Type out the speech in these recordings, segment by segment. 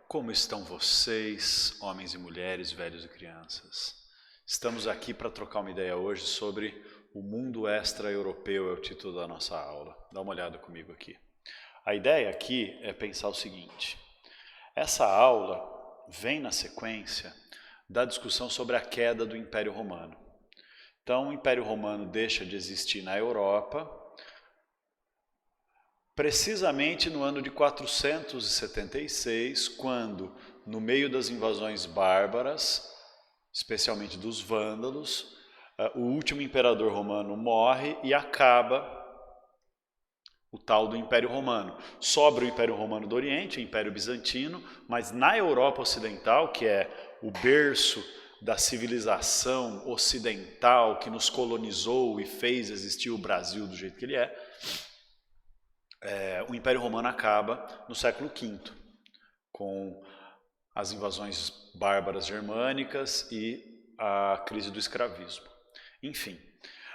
Como estão vocês, homens e mulheres, velhos e crianças? Estamos aqui para trocar uma ideia hoje sobre o mundo extra-europeu, é o título da nossa aula. Dá uma olhada comigo aqui. A ideia aqui é pensar o seguinte: essa aula vem na sequência da discussão sobre a queda do Império Romano. Então, o Império Romano deixa de existir na Europa precisamente no ano de 476, quando, no meio das invasões bárbaras, especialmente dos vândalos, o último imperador romano morre e acaba o tal do Império Romano. Sobra o Império Romano do Oriente, o Império Bizantino, mas na Europa Ocidental, que é o berço da civilização ocidental que nos colonizou e fez existir o Brasil do jeito que ele é, o Império Romano acaba no século V, com as invasões bárbaras germânicas e a crise do escravismo. Enfim,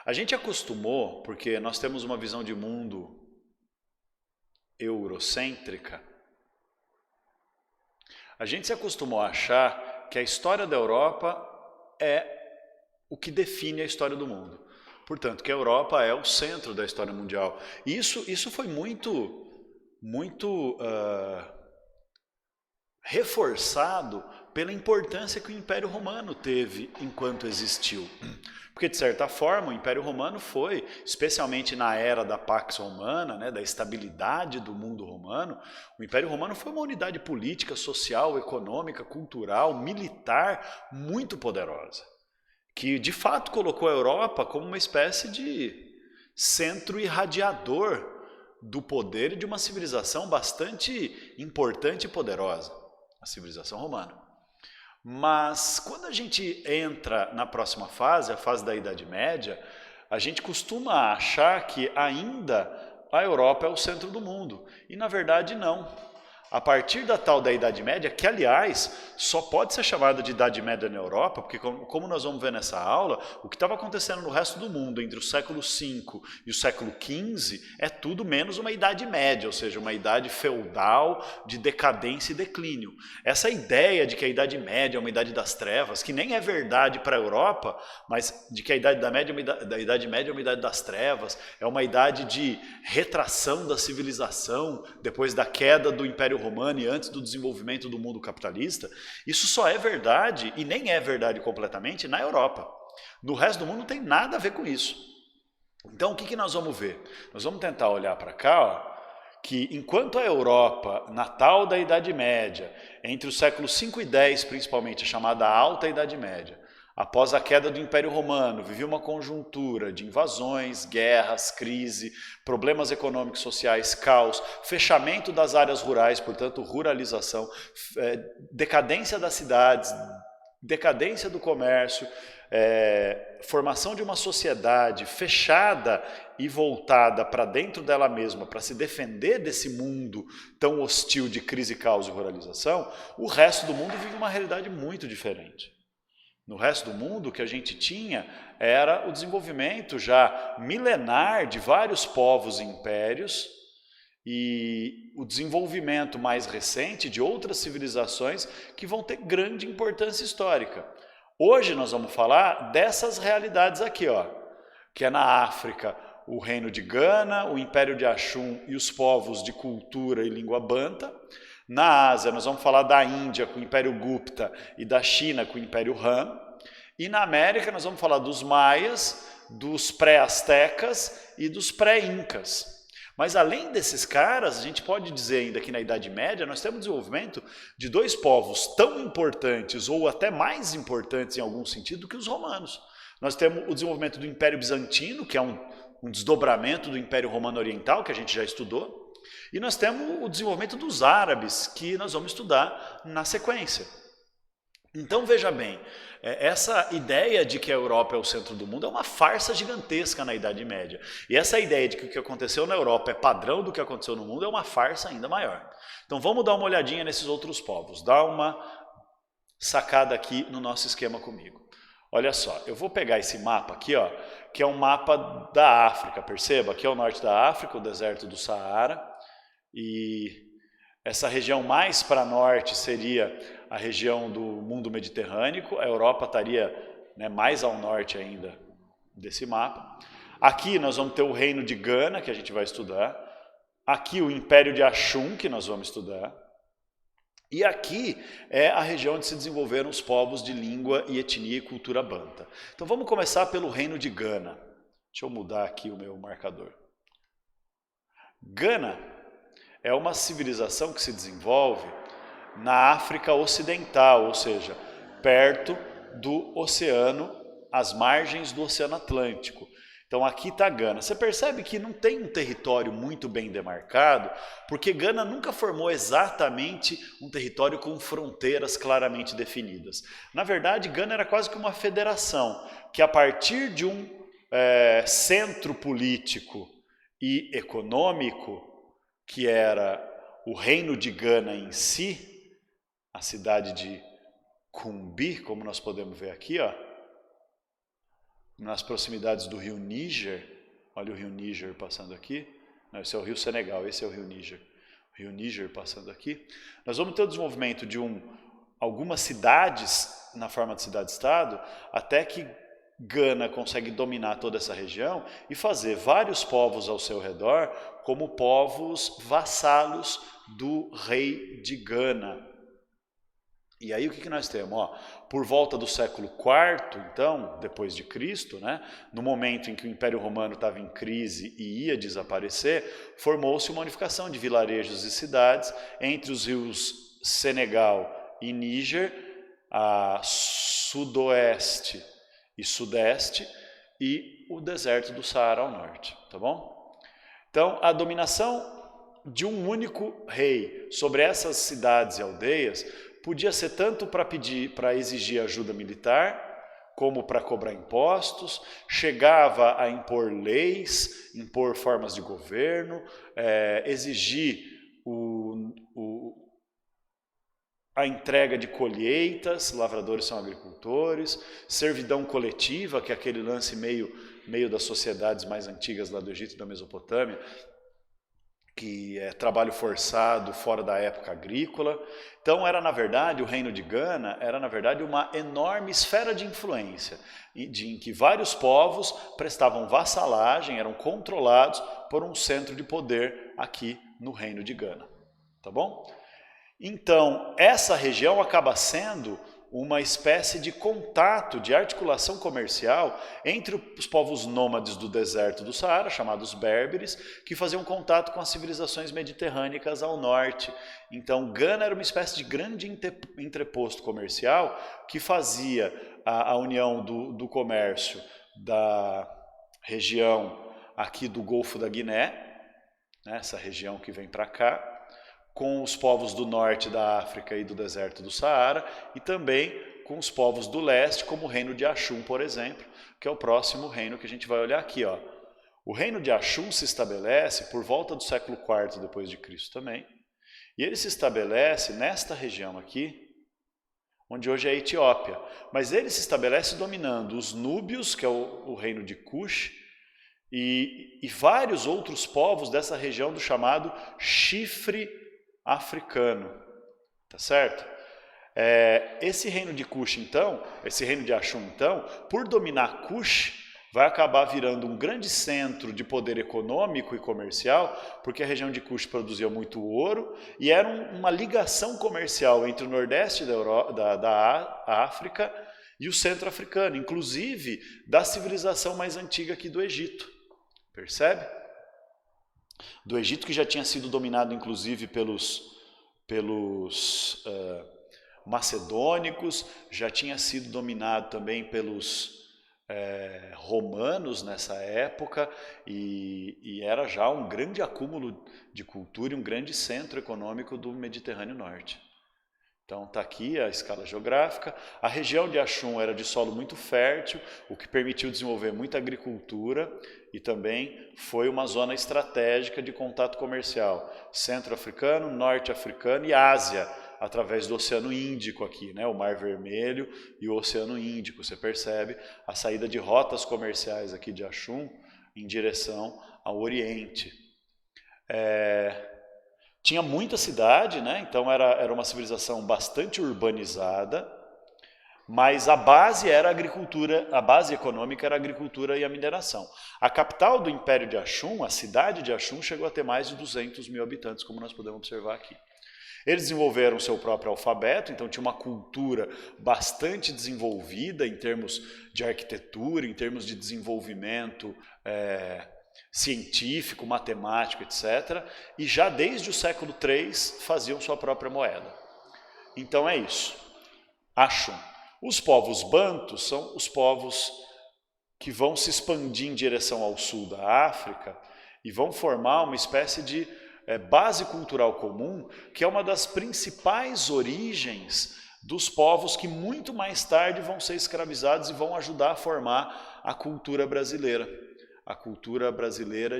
a gente acostumou, porque nós temos uma visão de mundo eurocêntrica, a gente se acostumou a achar que a história da Europa é o que define a história do mundo. Portanto, que a Europa é o centro da história mundial. E isso foi muito reforçado pela importância que o Império Romano teve enquanto existiu. Porque, de certa forma, o Império Romano foi, especialmente na era da Pax Romana, né, da estabilidade do mundo romano, o Império Romano foi uma unidade política, social, econômica, cultural, militar muito poderosa, que de fato colocou a Europa como uma espécie de centro irradiador do poder de uma civilização bastante importante e poderosa, a civilização romana. Mas quando a gente entra na próxima fase, a fase da Idade Média, a gente costuma achar que ainda a Europa é o centro do mundo. E na verdade não. A partir da tal da Idade Média, que aliás só pode ser chamada de Idade Média na Europa, porque como nós vamos ver nessa aula, o que estava acontecendo no resto do mundo entre o século V e o século XV é tudo menos uma Idade Média, ou seja, uma idade feudal de decadência e declínio. Essa ideia de que a Idade Média é uma idade das trevas, que nem é verdade para a Europa, mas de que a Idade Média é uma idade das trevas, é uma idade de retração da civilização depois da queda do Império Romano e antes do desenvolvimento do mundo capitalista, isso só é verdade, e nem é verdade completamente, na Europa. No resto do mundo não tem nada a ver com isso. Então o que nós vamos ver? Nós vamos tentar olhar para cá, ó, que enquanto a Europa, na tal da Idade Média, entre os séculos 5 e 10 principalmente, a chamada Alta Idade Média, após a queda do Império Romano, vivia uma conjuntura de invasões, guerras, crise, problemas econômicos, sociais, caos, fechamento das áreas rurais, portanto, ruralização, decadência das cidades, decadência do comércio, formação de uma sociedade fechada e voltada para dentro dela mesma, para se defender desse mundo tão hostil de crise, caos e ruralização, o resto do mundo vive uma realidade muito diferente. No resto do mundo, o que a gente tinha era o desenvolvimento já milenar de vários povos e impérios e o desenvolvimento mais recente de outras civilizações que vão ter grande importância histórica. Hoje nós vamos falar dessas realidades aqui, ó, que é na África o reino de Gana, o Império de Axum e os povos de cultura e língua banta. Na Ásia, nós vamos falar da Índia com o Império Gupta e da China com o Império Han. E na América, nós vamos falar dos maias, dos pré-astecas e dos pré-incas. Mas além desses caras, a gente pode dizer ainda que na Idade Média nós temos o desenvolvimento de dois povos tão importantes ou até mais importantes em algum sentido que os romanos. Nós temos o desenvolvimento do Império Bizantino, que é um desdobramento do Império Romano Oriental, que a gente já estudou. E nós temos o desenvolvimento dos árabes, que nós vamos estudar na sequência. Então veja bem, essa ideia de que a Europa é o centro do mundo é uma farsa gigantesca na Idade Média. E essa ideia de que o que aconteceu na Europa é padrão do que aconteceu no mundo é uma farsa ainda maior. Então vamos dar uma olhadinha nesses outros povos, dar uma sacada aqui no nosso esquema comigo. Olha só, eu vou pegar esse mapa aqui, ó, que é um mapa da África, perceba? Aqui é o norte da África, o deserto do Saara. E Essa região mais para norte seria a região do mundo mediterrâneo, a Europa estaria, né, mais ao norte ainda desse mapa. Aqui nós vamos ter o reino de Gana, que a gente vai estudar. Aqui o Império de Axum, que nós vamos estudar. E aqui é a região onde se desenvolveram os povos de língua e etnia e cultura banta. Então vamos começar pelo reino de Gana. Deixa eu mudar aqui o meu marcador. Gana é uma civilização que se desenvolve na África Ocidental, ou seja, perto do oceano, às margens do Oceano Atlântico. Então aqui está Gana. Você percebe que não tem um território muito bem demarcado, porque Gana nunca formou exatamente um território com fronteiras claramente definidas. Na verdade, Gana era quase que uma federação, que a partir de um centro político e econômico, que era o reino de Gana em si, a cidade de Cumbi, como nós podemos ver aqui, ó, nas proximidades do rio Níger. Olha o rio Níger passando aqui. Não, esse é o rio Senegal, esse é o rio Níger. O rio Níger passando aqui. Nós vamos ter o desenvolvimento de algumas cidades na forma de cidade-estado, até que Gana consegue dominar toda essa região e fazer vários povos ao seu redor como povos vassalos do rei de Gana. E aí o que nós temos? Ó, por volta do século IV, então, depois de Cristo, né, no momento em que o Império Romano estava em crise e ia desaparecer, formou-se uma unificação de vilarejos e cidades entre os rios Senegal e Níger, a sudoeste e sudeste, e o deserto do Saara ao norte, tá bom? Então, a dominação de um único rei sobre essas cidades e aldeias podia ser tanto para exigir ajuda militar, como para cobrar impostos, chegava a impor leis, impor formas de governo, exigir a entrega de colheitas, lavradores são agricultores, servidão coletiva, que é aquele lance meio das sociedades mais antigas lá do Egito e da Mesopotâmia, que é trabalho forçado fora da época agrícola. Então era, na verdade, o reino de Gana era, na verdade, uma enorme esfera de influência, em que vários povos prestavam vassalagem, eram controlados por um centro de poder aqui no reino de Gana. Tá bom? Então, essa região acaba sendo uma espécie de contato, de articulação comercial entre os povos nômades do deserto do Saara, chamados berberes, que faziam contato com as civilizações mediterrânicas ao norte. Então, Gana era uma espécie de grande entreposto comercial que fazia a união do comércio da região aqui do Golfo da Guiné, né, essa região que vem para cá, com os povos do norte da África e do deserto do Saara, e também com os povos do leste, como o reino de Axum, por exemplo, que é o próximo reino que a gente vai olhar aqui. Ó. O reino de Axum se estabelece por volta do século IV depois de Cristo também, e ele se estabelece nesta região aqui, onde hoje é a Etiópia. Mas ele se estabelece dominando os núbios, que é o reino de Cush, e vários outros povos dessa região do chamado chifre africano, tá certo? Esse reino de Cush, então, esse reino de Axum, então, por dominar Cush, vai acabar virando um grande centro de poder econômico e comercial, porque a região de Cush produzia muito ouro e era uma ligação comercial entre o nordeste da África e o centro africano, inclusive da civilização mais antiga aqui do Egito. Percebe? Do Egito, que já tinha sido dominado inclusive pelos macedônicos, já tinha sido dominado também pelos romanos nessa época, e era já um grande acúmulo de cultura e um grande centro econômico do Mediterrâneo Norte. Então está aqui a escala geográfica. A região de Axum era de solo muito fértil, o que permitiu desenvolver muita agricultura e também foi uma zona estratégica de contato comercial centro-africano, norte-africano e Ásia, através do Oceano Índico aqui, né? O Mar Vermelho e o Oceano Índico. Você percebe a saída de rotas comerciais aqui de Axum em direção ao Oriente. Tinha muita cidade, né? Então era uma civilização bastante urbanizada, mas a base era a agricultura, a base econômica era a agricultura e a mineração. A capital do Império de Axum, a cidade de Axum, chegou a ter mais de 200 mil habitantes, como nós podemos observar aqui. Eles desenvolveram seu próprio alfabeto, então tinha uma cultura bastante desenvolvida em termos de arquitetura, em termos de desenvolvimento científico, matemático, etc. E já desde o século III faziam sua própria moeda. Então é isso. Axum. Os povos bantus são os povos que vão se expandir em direção ao sul da África e vão formar uma espécie de base cultural comum, que é uma das principais origens dos povos que muito mais tarde vão ser escravizados e vão ajudar a formar a cultura brasileira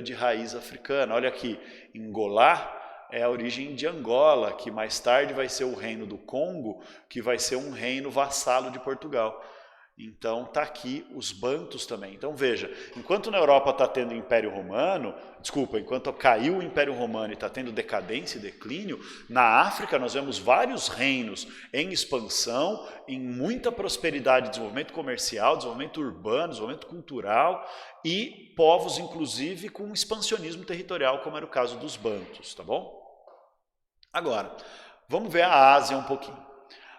de raiz africana. Olha aqui, Ngolá é a origem de Angola, que mais tarde vai ser o reino do Congo, que vai ser um reino vassalo de Portugal. Então está aqui os bantus também. Então veja, enquanto na Europa está tendo o Império Romano, enquanto caiu o Império Romano e está tendo decadência e declínio, na África nós vemos vários reinos em expansão, em muita prosperidade, desenvolvimento comercial, desenvolvimento urbano, desenvolvimento cultural e povos inclusive com expansionismo territorial, como era o caso dos bantus, tá bom? Agora, vamos ver a Ásia um pouquinho.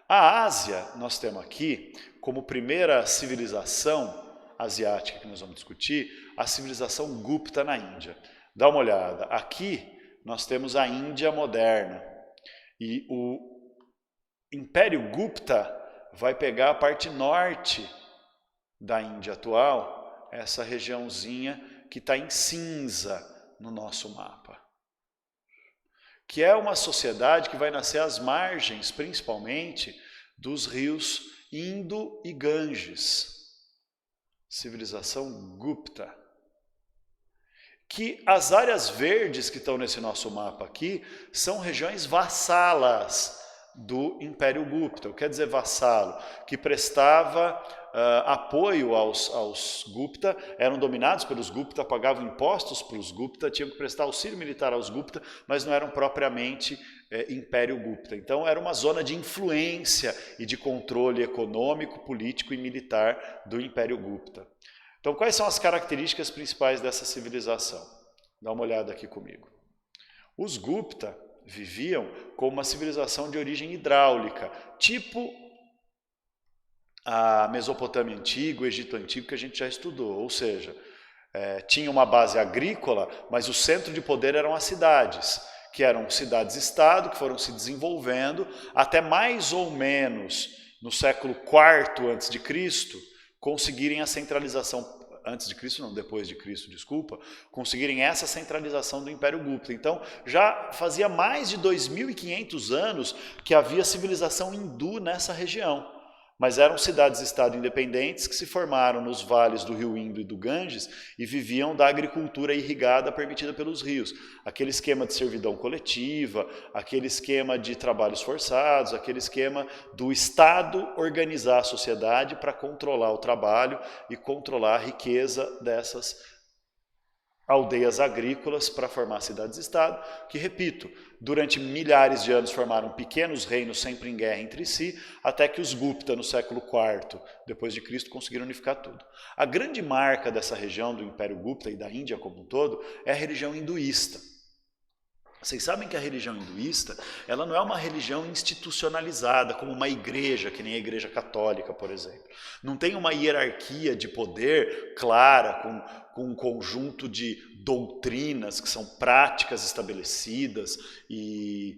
A Ásia, nós temos aqui, como primeira civilização asiática que nós vamos discutir, a civilização Gupta na Índia. Dá uma olhada. Aqui nós temos a Índia moderna. E o Império Gupta vai pegar a parte norte da Índia atual, essa regiãozinha que está em cinza no nosso mapa. Que é uma sociedade que vai nascer às margens, principalmente, dos rios Indo e Ganges. Civilização Gupta. Que as áreas verdes que estão nesse nosso mapa aqui são regiões vassalas do Império Gupta. O que quer dizer vassalo? Que prestava apoio aos Gupta, eram dominados pelos Gupta, pagavam impostos para os Gupta, tinham que prestar auxílio militar aos Gupta, mas não eram propriamente Império Gupta. Então era uma zona de influência e de controle econômico, político e militar do Império Gupta. Então quais são as características principais dessa civilização? Dá uma olhada aqui comigo. Os Gupta viviam como uma civilização de origem hidráulica, tipo a Mesopotâmia antiga, o Egito antigo que a gente já estudou, ou seja, tinha uma base agrícola, mas o centro de poder eram as cidades, que eram cidades-estado, que foram se desenvolvendo até mais ou menos no século IV a.C., conseguirem a centralização, antes de Cristo não, depois de Cristo, desculpa, conseguirem essa centralização do Império Gupta. Então, já fazia mais de 2.500 anos que havia civilização hindu nessa região. Mas eram cidades-estado independentes que se formaram nos vales do rio Indo e do Ganges e viviam da agricultura irrigada permitida pelos rios. Aquele esquema de servidão coletiva, aquele esquema de trabalhos forçados, aquele esquema do Estado organizar a sociedade para controlar o trabalho e controlar a riqueza dessas aldeias agrícolas para formar cidades-estado, que, repito, durante milhares de anos formaram pequenos reinos sempre em guerra entre si, até que os Gupta, no século IV depois de Cristo, conseguiram unificar tudo. A grande marca dessa região do Império Gupta e da Índia como um todo é a religião hinduísta. Vocês sabem que a religião hinduísta, ela não é uma religião institucionalizada, como uma igreja, que nem a igreja católica, por exemplo. Não tem uma hierarquia de poder clara, com um conjunto de doutrinas que são práticas estabelecidas e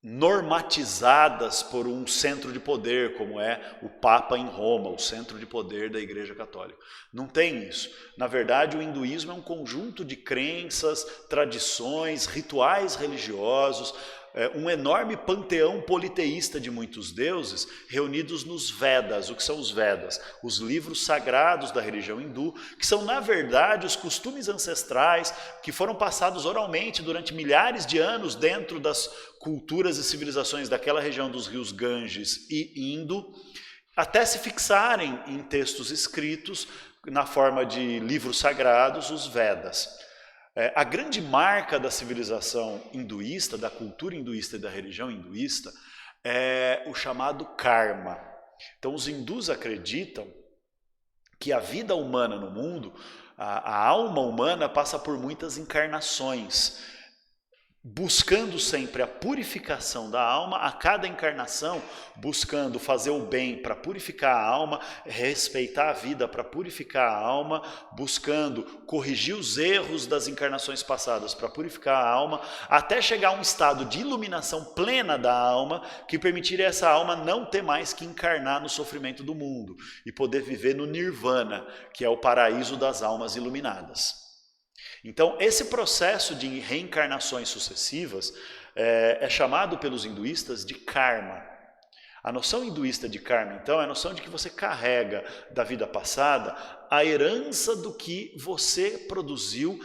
normatizadas por um centro de poder, como é o Papa em Roma, o centro de poder da Igreja Católica. Não tem isso. Na verdade, o hinduísmo é um conjunto de crenças, tradições, rituais religiosos, um enorme panteão politeísta de muitos deuses reunidos nos Vedas. O que são os Vedas? Os livros sagrados da religião hindu, que são, na verdade, os costumes ancestrais que foram passados oralmente durante milhares de anos dentro das culturas e civilizações daquela região dos rios Ganges e Indo, até se fixarem em textos escritos na forma de livros sagrados, os Vedas. A grande marca da civilização hinduísta, da cultura hinduísta e da religião hinduísta, é o chamado karma. Então os hindus acreditam que a vida humana no mundo, a alma humana passa por muitas encarnações, buscando sempre a purificação da alma, a cada encarnação, buscando fazer o bem para purificar a alma, respeitar a vida para purificar a alma, buscando corrigir os erros das encarnações passadas para purificar a alma, até chegar a um estado de iluminação plena da alma, que permitiria essa alma não ter mais que encarnar no sofrimento do mundo e poder viver no nirvana, que é o paraíso das almas iluminadas. Então, esse processo de reencarnações sucessivas é chamado pelos hinduístas de karma. A noção hinduísta de karma, então, é a noção de que você carrega da vida passada a herança do que você produziu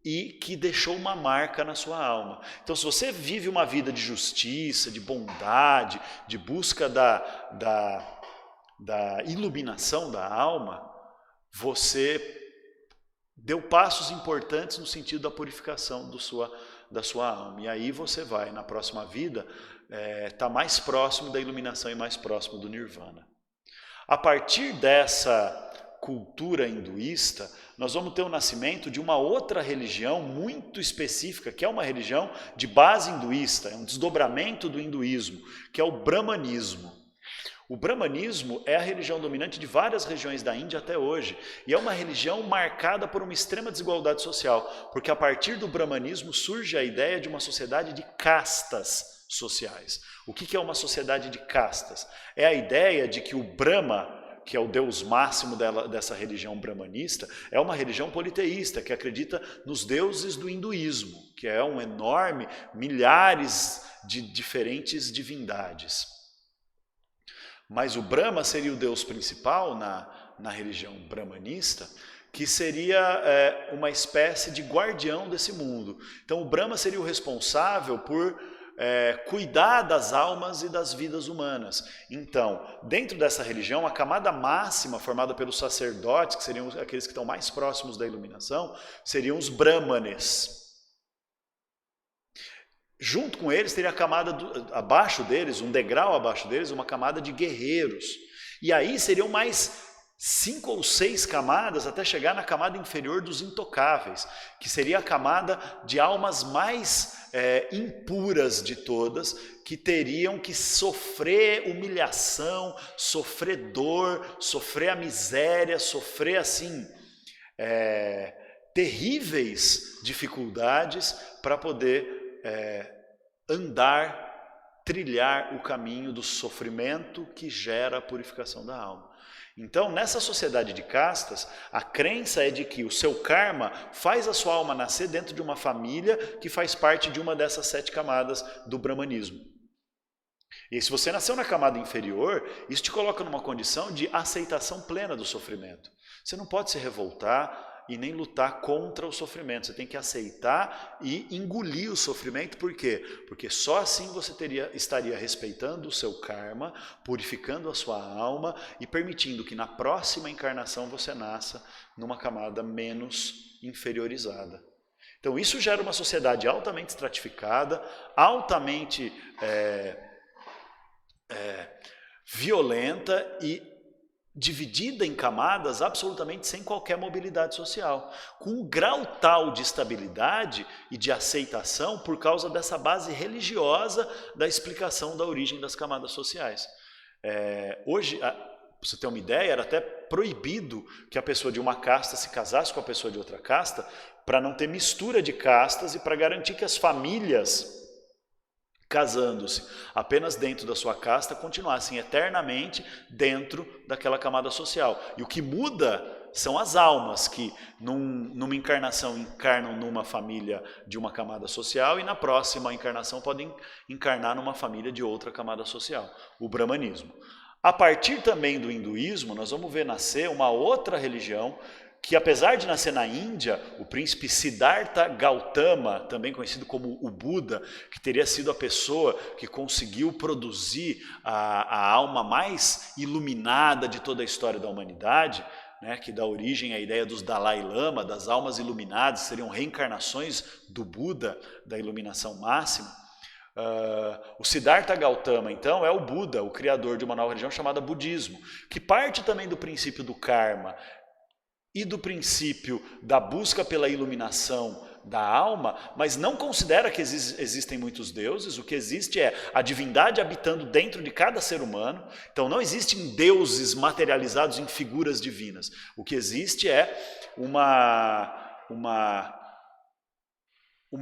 e que deixou uma marca na sua alma. Então, se você vive uma vida de justiça, de bondade, de busca da iluminação da alma, você deu passos importantes no sentido da purificação da sua alma. E aí você vai, na próxima vida, estar mais próximo da iluminação e mais próximo do nirvana. A partir dessa cultura hinduísta, nós vamos ter o nascimento de uma outra religião muito específica, que é uma religião de base hinduísta, é um desdobramento do hinduísmo, que é o brahmanismo. O brahmanismo é a religião dominante de várias regiões da Índia até hoje, e é uma religião marcada por uma extrema desigualdade social, porque a partir do brahmanismo surge a ideia de uma sociedade de castas sociais. O que é uma sociedade de castas? É a ideia de que o Brahma, que é o deus máximo dessa religião brahmanista, é uma religião politeísta, que acredita nos deuses do hinduísmo, que é um enorme, milhares de diferentes divindades. Mas o Brahma seria o deus principal na religião brahmanista, que seria uma espécie de guardião desse mundo. Então o Brahma seria o responsável por cuidar das almas e das vidas humanas. Então, dentro dessa religião, a camada máxima formada pelos sacerdotes, que seriam aqueles que estão mais próximos da iluminação, seriam os brahmanes. Junto com eles teria a camada abaixo deles, um degrau abaixo deles, uma camada de guerreiros. E aí seriam mais 5 ou 6 camadas até chegar na camada inferior dos intocáveis, que seria a camada de almas mais impuras de todas, que teriam que sofrer humilhação, sofrer dor, sofrer a miséria, sofrer assim terríveis dificuldades para poder trilhar o caminho do sofrimento que gera a purificação da alma. Então, nessa sociedade de castas, a crença é de que o seu karma faz a sua alma nascer dentro de uma família que faz parte de uma dessas 7 camadas do brahmanismo. E se você nasceu na camada inferior, isso te coloca numa condição de aceitação plena do sofrimento. Você não pode se revoltar e nem lutar contra o sofrimento. Você tem que aceitar e engolir o sofrimento. Por quê? Porque só assim você estaria respeitando o seu karma, purificando a sua alma e permitindo que na próxima encarnação você nasça numa camada menos inferiorizada. Então isso gera uma sociedade altamente estratificada, altamente violenta e dividida em camadas absolutamente sem qualquer mobilidade social, com um grau tal de estabilidade e de aceitação por causa dessa base religiosa da explicação da origem das camadas sociais. Hoje, para você ter uma ideia, era até proibido que a pessoa de uma casta se casasse com a pessoa de outra casta, para não ter mistura de castas e para garantir que as famílias, casando-se apenas dentro da sua casta, continuassem eternamente dentro daquela camada social. E o que muda são as almas que numa encarnação encarnam numa família de uma camada social e na próxima encarnação podem encarnar numa família de outra camada social, o brahmanismo. A partir também do hinduísmo, nós vamos ver nascer uma outra religião que, apesar de nascer na Índia, o príncipe Siddhartha Gautama, também conhecido como o Buda, que teria sido a pessoa que conseguiu produzir a alma mais iluminada de toda a história da humanidade, né, que dá origem à ideia dos Dalai Lama, das almas iluminadas, seriam reencarnações do Buda, da iluminação máxima. O Siddhartha Gautama, então, é o Buda, o criador de uma nova religião chamada budismo, que parte também do princípio do karma e do princípio da busca pela iluminação da alma, mas não considera que existem muitos deuses. O que existe é a divindade habitando dentro de cada ser humano. Então não existem deuses materializados em figuras divinas. O que existe é uma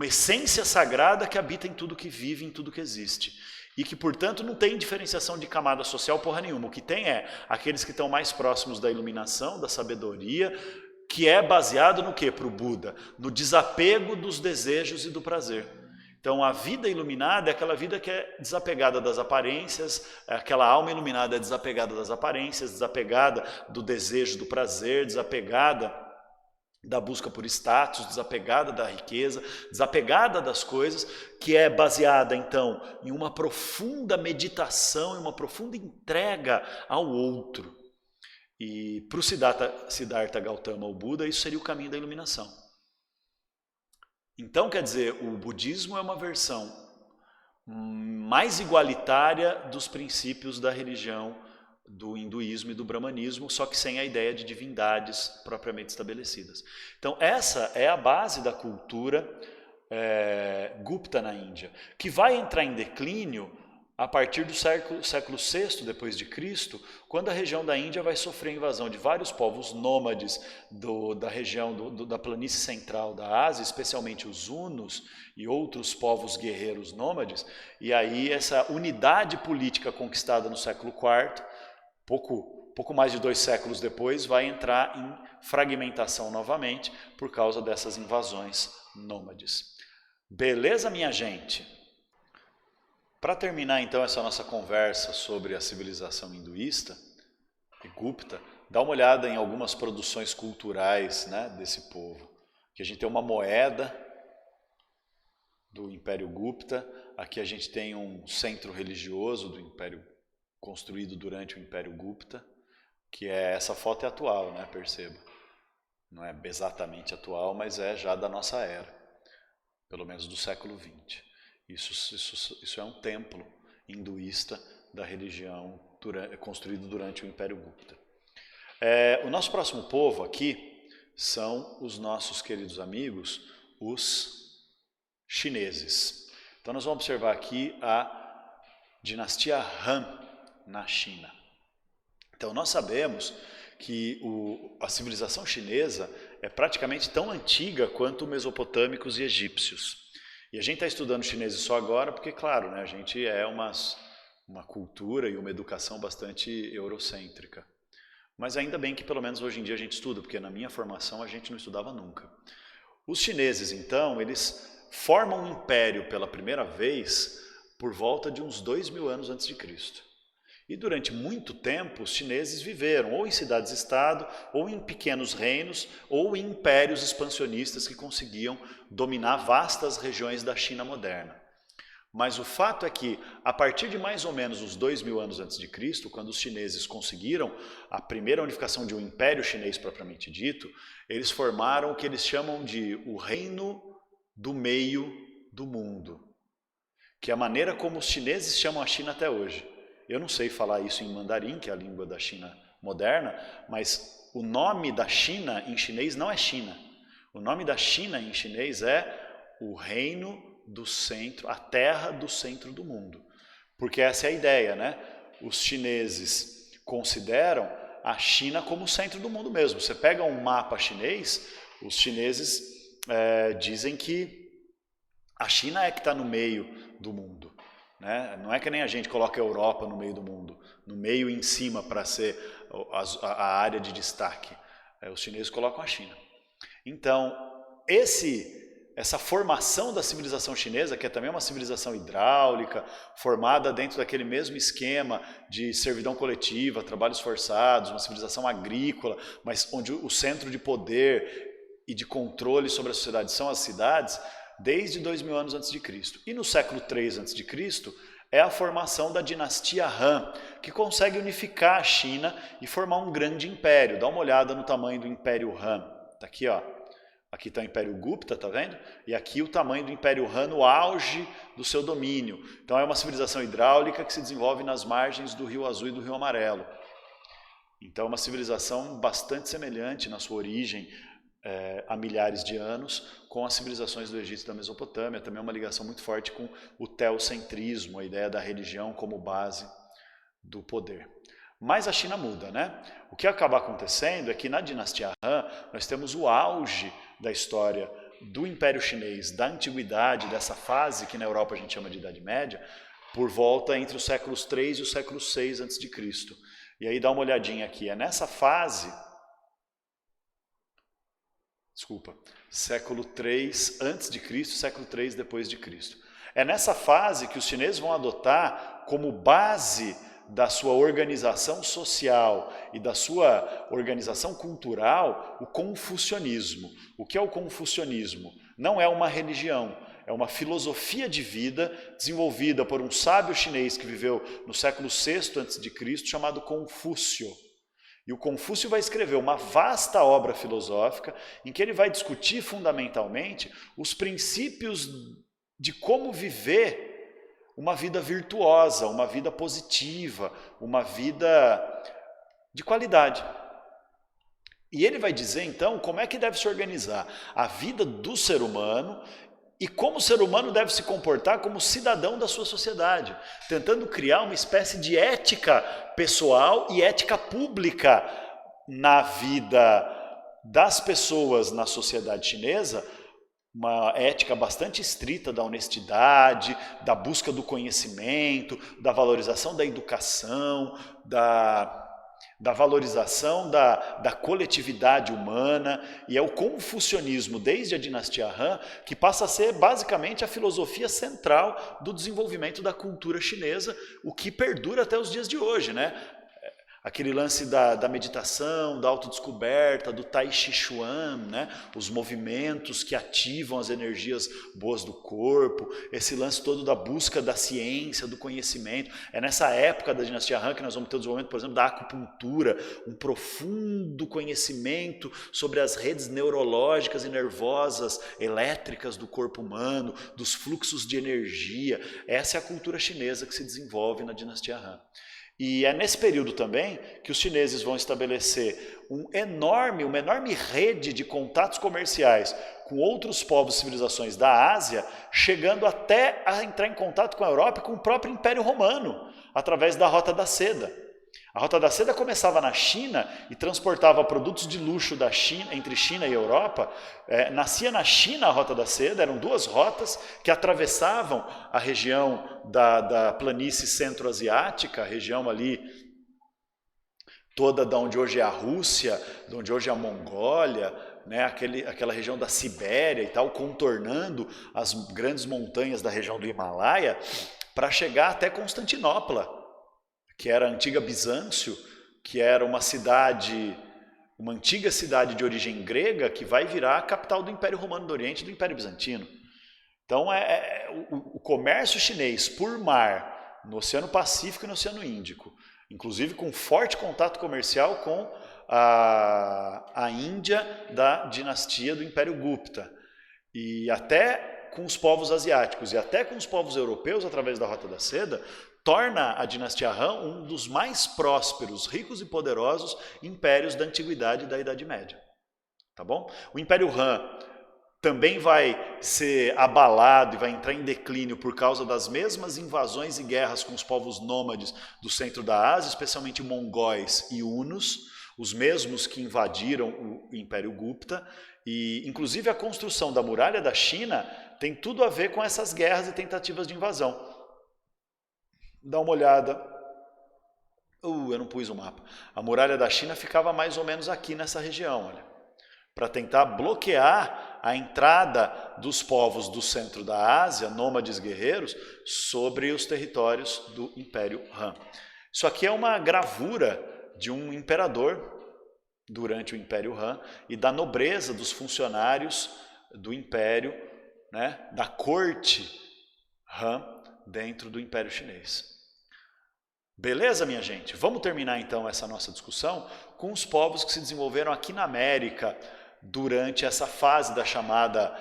essência sagrada que habita em tudo que vive, em tudo que existe. E que, portanto, não tem diferenciação de camada social porra nenhuma. O que tem é aqueles que estão mais próximos da iluminação, da sabedoria, que é baseado no quê para o Buda? No desapego dos desejos e do prazer. Então a vida iluminada é aquela vida que é desapegada das aparências, aquela alma iluminada é desapegada das aparências, desapegada do desejo, do prazer, desapegada da busca por status, desapegada da riqueza, desapegada das coisas, que é baseada então em uma profunda meditação, em uma profunda entrega ao outro. E para o Siddhartha Gautama, o Buda, isso seria o caminho da iluminação. Então, quer dizer, o budismo é uma versão mais igualitária dos princípios da religião do hinduísmo e do brahmanismo, só que sem a ideia de divindades propriamente estabelecidas. Então, essa é a base da cultura Gupta na Índia, que vai entrar em declínio a partir do século VI depois de Cristo, quando a região da Índia vai sofrer a invasão de vários povos nômades da região da planície central da Ásia, especialmente os hunos e outros povos guerreiros nômades, e aí essa unidade política conquistada no século IV, pouco mais de 2 séculos depois, vai entrar em fragmentação novamente por causa dessas invasões nômades. Beleza, minha gente? Para terminar então essa nossa conversa sobre a civilização hinduísta e Gupta, dá uma olhada em algumas produções culturais, né, desse povo. Aqui a gente tem uma moeda do Império Gupta, aqui a gente tem um centro religioso do Império construído durante o Império Gupta, que essa foto é atual, né, perceba. Não é exatamente atual, mas é já da nossa era, pelo menos do século XX. Isso é um templo hinduísta da religião construído durante o Império Gupta. O nosso próximo povo aqui são os nossos queridos amigos, os chineses. Então nós vamos observar aqui a dinastia Han na China. Então nós sabemos que a civilização chinesa é praticamente tão antiga quanto mesopotâmicos e egípcios. E a gente está estudando chinês só agora porque, claro, né, a gente é uma cultura e uma educação bastante eurocêntrica. Mas ainda bem que pelo menos hoje em dia a gente estuda, porque na minha formação a gente não estudava nunca. Os chineses, então, eles formam um império pela primeira vez por volta de uns 2000 anos antes de Cristo. E durante muito tempo os chineses viveram ou em cidades-estado, ou em pequenos reinos, ou em impérios expansionistas que conseguiam dominar vastas regiões da China moderna. Mas o fato é que, a partir de mais ou menos os 2000 anos antes de Cristo, quando os chineses conseguiram a primeira unificação de um império chinês propriamente dito, eles formaram o que eles chamam de o reino do meio do mundo, que é a maneira como os chineses chamam a China até hoje. Eu não sei falar isso em mandarim, que é a língua da China moderna, mas o nome da China em chinês não é China. O nome da China em chinês é o reino do centro, a terra do centro do mundo. Porque essa é a ideia, né? Os chineses consideram a China como o centro do mundo mesmo. Você pega um mapa chinês, os chineses dizem que a China é que está no meio do mundo. Né? Não é que nem a gente coloca a Europa no meio do mundo, no meio e em cima para ser a área de destaque. Os chineses colocam a China. Então, essa formação da civilização chinesa, que é também uma civilização hidráulica, formada dentro daquele mesmo esquema de servidão coletiva, trabalhos forçados, uma civilização agrícola, mas onde o centro de poder e de controle sobre a sociedade são as cidades, desde 2000 anos antes de Cristo. E no século III antes de Cristo é a formação da dinastia Han, que consegue unificar a China e formar um grande império. Dá uma olhada no tamanho do Império Han. Tá aqui, ó. Aqui está o Império Gupta, tá vendo? E aqui o tamanho do Império Han no auge do seu domínio. Então é uma civilização hidráulica que se desenvolve nas margens do Rio Azul e do Rio Amarelo. Então é uma civilização bastante semelhante na sua origem há milhares de anos com as civilizações do Egito e da Mesopotâmia. Também é uma ligação muito forte com o teocentrismo, a ideia da religião como base do poder. Mas a China muda, né? O que acaba acontecendo é que na dinastia Han nós temos o auge da história do Império Chinês, da Antiguidade, dessa fase que na Europa a gente chama de Idade Média, por volta entre os séculos 3 e o século 6 a.C. E aí dá uma olhadinha aqui, é nessa fase, século 3 antes de Cristo, século 3 depois de Cristo. É nessa fase que os chineses vão adotar como base da sua organização social e da sua organização cultural o confucionismo. O que é o confucionismo? Não é uma religião, é uma filosofia de vida desenvolvida por um sábio chinês que viveu no século VI a.C., chamado Confúcio. E o Confúcio vai escrever uma vasta obra filosófica em que ele vai discutir fundamentalmente os princípios de como viver uma vida virtuosa, uma vida positiva, uma vida de qualidade. E ele vai dizer então como é que deve se organizar a vida do ser humano e como o ser humano deve se comportar como cidadão da sua sociedade, tentando criar uma espécie de ética pessoal e ética pública na vida das pessoas na sociedade chinesa, uma ética bastante estrita da honestidade, da busca do conhecimento, da valorização da educação, da valorização da coletividade humana, e é o confucionismo desde a dinastia Han que passa a ser basicamente a filosofia central do desenvolvimento da cultura chinesa, o que perdura até os dias de hoje, né? Aquele lance da meditação, da autodescoberta, do Tai Chi Chuan, né? Os movimentos que ativam as energias boas do corpo, esse lance todo da busca da ciência, do conhecimento. É nessa época da dinastia Han que nós vamos ter o desenvolvimento, por exemplo, da acupuntura, um profundo conhecimento sobre as redes neurológicas e nervosas, elétricas do corpo humano, dos fluxos de energia. Essa é a cultura chinesa que se desenvolve na dinastia Han. E é nesse período também que os chineses vão estabelecer uma enorme rede de contatos comerciais com outros povos e civilizações da Ásia, chegando até a entrar em contato com a Europa e com o próprio Império Romano, através da Rota da Seda. A Rota da Seda começava na China e transportava produtos de luxo da China, entre China e Europa. Nascia na China a Rota da Seda, eram duas rotas que atravessavam a região da planície centro-asiática, a região ali toda de onde hoje é a Rússia, de onde hoje é a Mongólia, né, aquela região da Sibéria e tal, contornando as grandes montanhas da região do Himalaia, para chegar até Constantinopla, que era a antiga Bizâncio, que era uma antiga cidade de origem grega que vai virar a capital do Império Romano do Oriente e do Império Bizantino. Então o comércio chinês por mar, no Oceano Pacífico e no Oceano Índico, inclusive com forte contato comercial com a Índia da dinastia do Império Gupta, e até com os povos asiáticos e até com os povos europeus através da Rota da Seda, torna a dinastia Han um dos mais prósperos, ricos e poderosos impérios da Antiguidade e da Idade Média. Tá bom? O Império Han também vai ser abalado e vai entrar em declínio por causa das mesmas invasões e guerras com os povos nômades do centro da Ásia, especialmente mongóis e hunos, os mesmos que invadiram o Império Gupta, e inclusive a construção da Muralha da China tem tudo a ver com essas guerras e tentativas de invasão. Dá uma olhada. Eu não pus o mapa. A Muralha da China ficava mais ou menos aqui nessa região, olha, para tentar bloquear a entrada dos povos do centro da Ásia, nômades guerreiros, sobre os territórios do Império Han. Isso aqui é uma gravura de um imperador durante o Império Han e da nobreza dos funcionários do Império, né, da corte Han, dentro do Império Chinês. Beleza, minha gente? Vamos terminar então essa nossa discussão com os povos que se desenvolveram aqui na América durante essa fase da chamada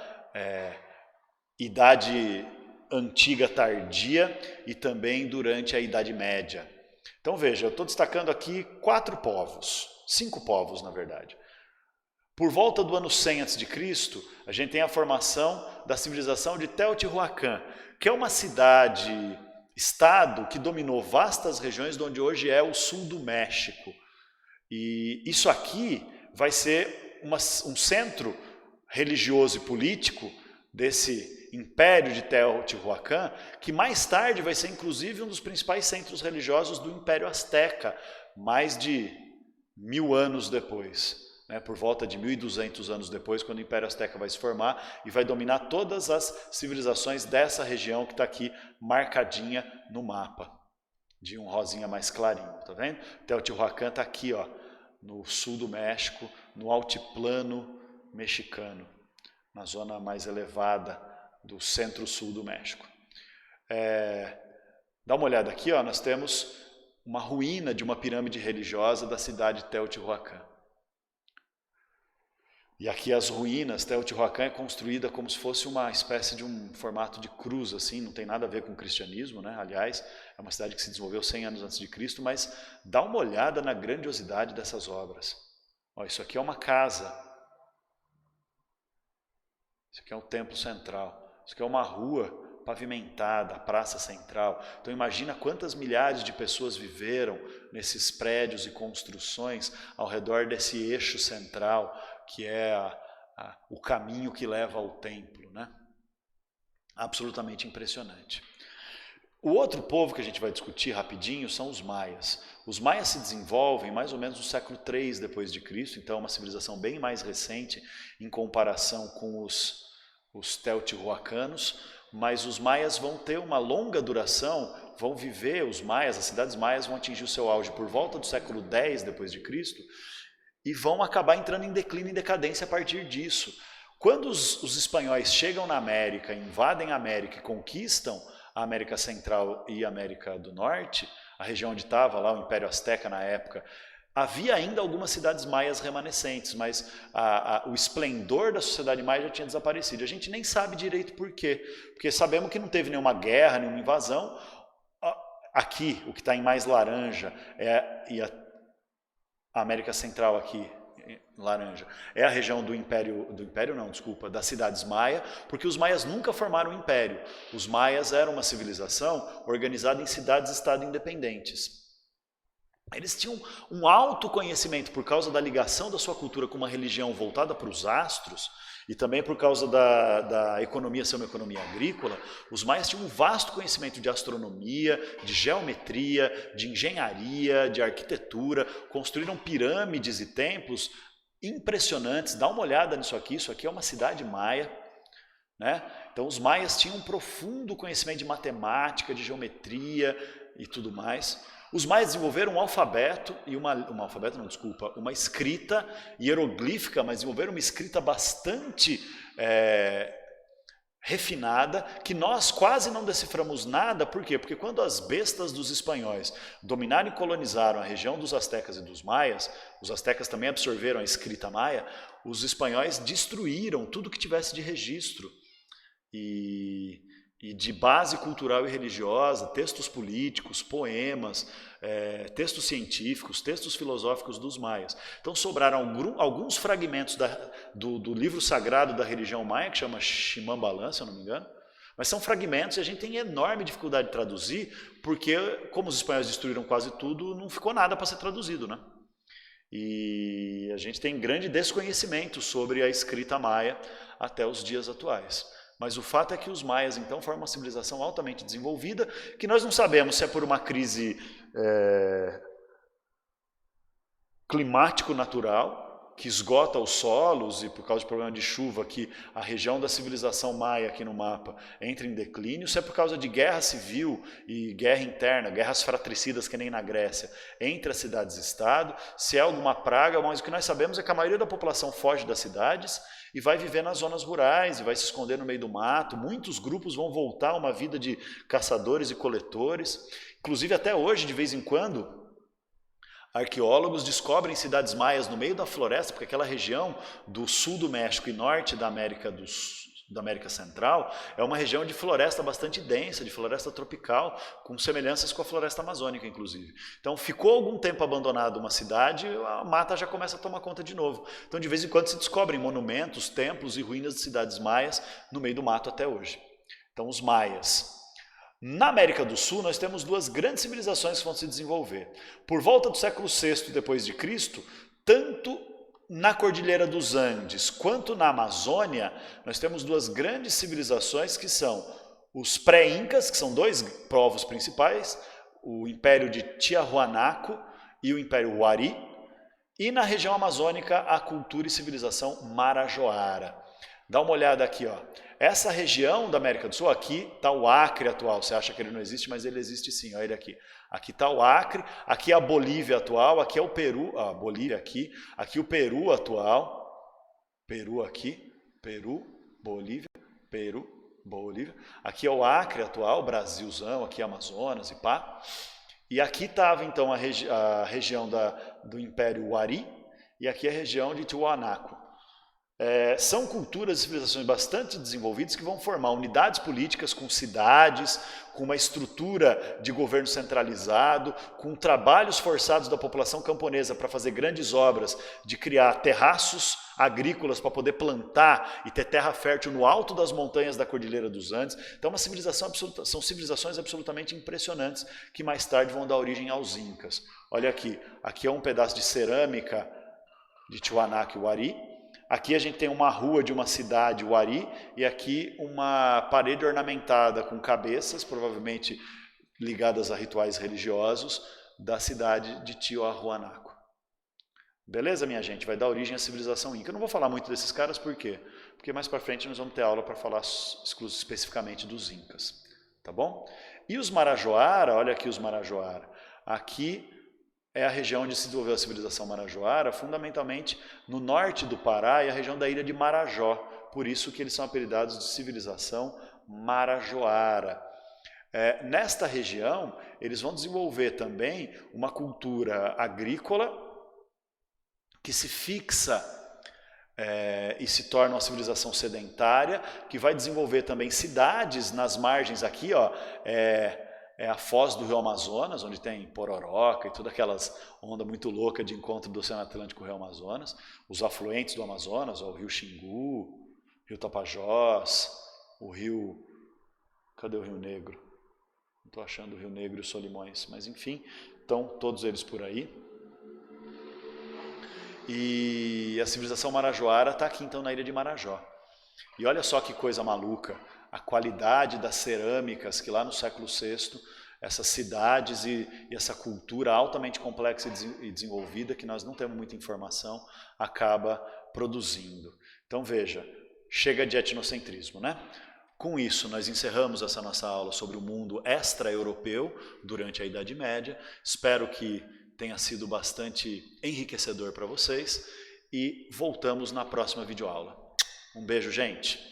Idade Antiga Tardia e também durante a Idade Média. Então veja, eu estou destacando aqui 4 povos, 5 povos na verdade. Por volta do ano 100 a.C., a gente tem a formação da civilização de Teotihuacan, que é uma cidade-estado que dominou vastas regiões de onde hoje é o sul do México. E isso aqui vai ser um centro religioso e político desse Império de Teotihuacan, que mais tarde vai ser inclusive um dos principais centros religiosos do Império Azteca, mais de 1000 anos depois. Por volta de 1200 anos depois, quando o Império Azteca vai se formar e vai dominar todas as civilizações dessa região que está aqui marcadinha no mapa, de um rosinha mais clarinho, tá vendo? Teotihuacan está aqui, ó, no sul do México, no altiplano mexicano, na zona mais elevada do centro-sul do México. Dá uma olhada aqui, ó, nós temos uma ruína de uma pirâmide religiosa da cidade de Teotihuacan. E aqui as ruínas, Teotihuacan é construída como se fosse uma espécie de um formato de cruz, assim, não tem nada a ver com o cristianismo, né? Aliás, é uma cidade que se desenvolveu 100 anos antes de Cristo, mas dá uma olhada na grandiosidade dessas obras. Ó, isso aqui é uma casa. Isso aqui é um templo central. Isso aqui é uma rua pavimentada, a praça central. Então imagina quantas milhares de pessoas viveram nesses prédios e construções ao redor desse eixo central, que é o caminho que leva ao templo, né? Absolutamente impressionante. O outro povo que a gente vai discutir rapidinho são os maias. Os maias se desenvolvem mais ou menos no século III depois de Cristo, então é uma civilização bem mais recente em comparação com os teotihuacanos, mas os maias vão ter uma longa duração, vão viver, os maias, as cidades maias vão atingir o seu auge por volta do século X depois de Cristo, e vão acabar entrando em declínio e decadência a partir disso. Quando os espanhóis chegam na América, invadem a América e conquistam a América Central e a América do Norte, a região onde estava lá o Império Azteca na época, havia ainda algumas cidades maias remanescentes, mas o esplendor da sociedade maia já tinha desaparecido. A gente nem sabe direito por quê, porque sabemos que não teve nenhuma guerra, nenhuma invasão. Aqui, o que está em mais laranja e a América Central aqui, laranja, é a região das cidades maia, porque os maias nunca formaram um império. Os maias eram uma civilização organizada em cidades-estado independentes. Eles tinham um alto conhecimento por causa da ligação da sua cultura com uma religião voltada para os astros, e também por causa da economia ser uma economia agrícola. Os maias tinham um vasto conhecimento de astronomia, de geometria, de engenharia, de arquitetura, construíram pirâmides e templos impressionantes. Dá uma olhada nisso aqui, isso aqui é uma cidade maia, né? Então os maias tinham um profundo conhecimento de matemática, de geometria e tudo mais. Os maias desenvolveram um alfabeto e uma escrita hieroglífica, mas desenvolveram uma escrita bastante refinada, que nós quase não deciframos nada. Por quê? Porque quando as bestas dos espanhóis dominaram e colonizaram a região dos astecas e dos maias, os astecas também absorveram a escrita maia, os espanhóis destruíram tudo que tivesse de registro e de base cultural e religiosa, textos políticos, poemas, textos científicos, textos filosóficos dos maias. Então sobraram alguns fragmentos do livro sagrado da religião maia, que chama Ximambalã, se eu não me engano, mas são fragmentos e a gente tem enorme dificuldade de traduzir, porque como os espanhóis destruíram quase tudo, não ficou nada para ser traduzido, né? E a gente tem grande desconhecimento sobre a escrita maia até os dias atuais. Mas o fato é que os maias, então, formam uma civilização altamente desenvolvida, que nós não sabemos se é por uma crise climático-natural, que esgota os solos e por causa de problema de chuva que a região da civilização maia aqui no mapa entra em declínio, se é por causa de guerra civil e guerra interna, guerras fratricidas que nem na Grécia, entre as cidades-estado, se é alguma praga, mas o que nós sabemos é que a maioria da população foge das cidades e vai viver nas zonas rurais e vai se esconder no meio do mato. Muitos grupos vão voltar a uma vida de caçadores e coletores, inclusive até hoje, de vez em quando, arqueólogos descobrem cidades maias no meio da floresta, porque aquela região do sul do México e norte da América Central é uma região de floresta bastante densa, de floresta tropical, com semelhanças com a floresta amazônica, inclusive. Então, ficou algum tempo abandonada uma cidade, a mata já começa a tomar conta de novo. Então, de vez em quando se descobrem monumentos, templos e ruínas de cidades maias no meio do mato até hoje. Então, os maias. Na América do Sul, nós temos duas grandes civilizações que vão se desenvolver. Por volta do século VI depois de Cristo, tanto na Cordilheira dos Andes quanto na Amazônia, nós temos duas grandes civilizações que são os pré-incas, que são dois povos principais, o Império de Tiahuanaco e o Império Huari, e na região amazônica a cultura e civilização marajoara. Dá uma olhada aqui, ó. Essa região da América do Sul, aqui está o Acre atual. Você acha que ele não existe, mas ele existe sim. Olha ele aqui. Aqui está o Acre, aqui é a Bolívia atual, aqui é o Peru, a Bolívia aqui o Peru atual. Peru aqui, Peru, Bolívia, Peru, Bolívia. Aqui é o Acre atual, Brasilzão, aqui é Amazonas e pá. E aqui estava então a região do Império Huari e aqui a região de Tiahuanaco. São culturas e civilizações bastante desenvolvidas que vão formar unidades políticas com cidades, com uma estrutura de governo centralizado, com trabalhos forçados da população camponesa para fazer grandes obras, de criar terraços agrícolas para poder plantar e ter terra fértil no alto das montanhas da Cordilheira dos Andes. Então são civilizações absolutamente impressionantes que mais tarde vão dar origem aos Incas. Olha aqui é um pedaço de cerâmica de Tiahuanaco e Huari. Aqui a gente tem uma rua de uma cidade, Huari, e aqui uma parede ornamentada com cabeças, provavelmente ligadas a rituais religiosos, da cidade de Tiahuanaco. Beleza, minha gente? Vai dar origem à civilização Inca. Eu não vou falar muito desses caras, por quê? Porque mais para frente nós vamos ter aula para falar especificamente dos Incas. Tá bom? E os Marajoara, olha aqui os Marajoara. Aqui é a região onde se desenvolveu a civilização marajoara, fundamentalmente no norte do Pará e a região da ilha de Marajó. Por isso que eles são apelidados de civilização marajoara. Nesta região, eles vão desenvolver também uma cultura agrícola que se fixa e se torna uma civilização sedentária, que vai desenvolver também cidades nas margens aqui, ó, é a foz do Rio Amazonas, onde tem pororoca e todas aquelas ondas muito loucas de encontro do Oceano Atlântico com o Rio Amazonas, os afluentes do Amazonas, ó, o Rio Xingu, Rio Tapajós, o Rio... Cadê o Rio Negro? Não estou achando o Rio Negro e os Solimões, mas enfim, estão todos eles por aí. E a civilização marajoara está aqui então na ilha de Marajó. E olha só que coisa maluca, a qualidade das cerâmicas que lá no século VI, essas cidades e essa cultura altamente complexa e desenvolvida, que nós não temos muita informação, acaba produzindo. Então veja, chega de etnocentrismo, né? Com isso, nós encerramos essa nossa aula sobre o mundo extra-europeu durante a Idade Média. Espero que tenha sido bastante enriquecedor para vocês e voltamos na próxima videoaula. Um beijo, gente!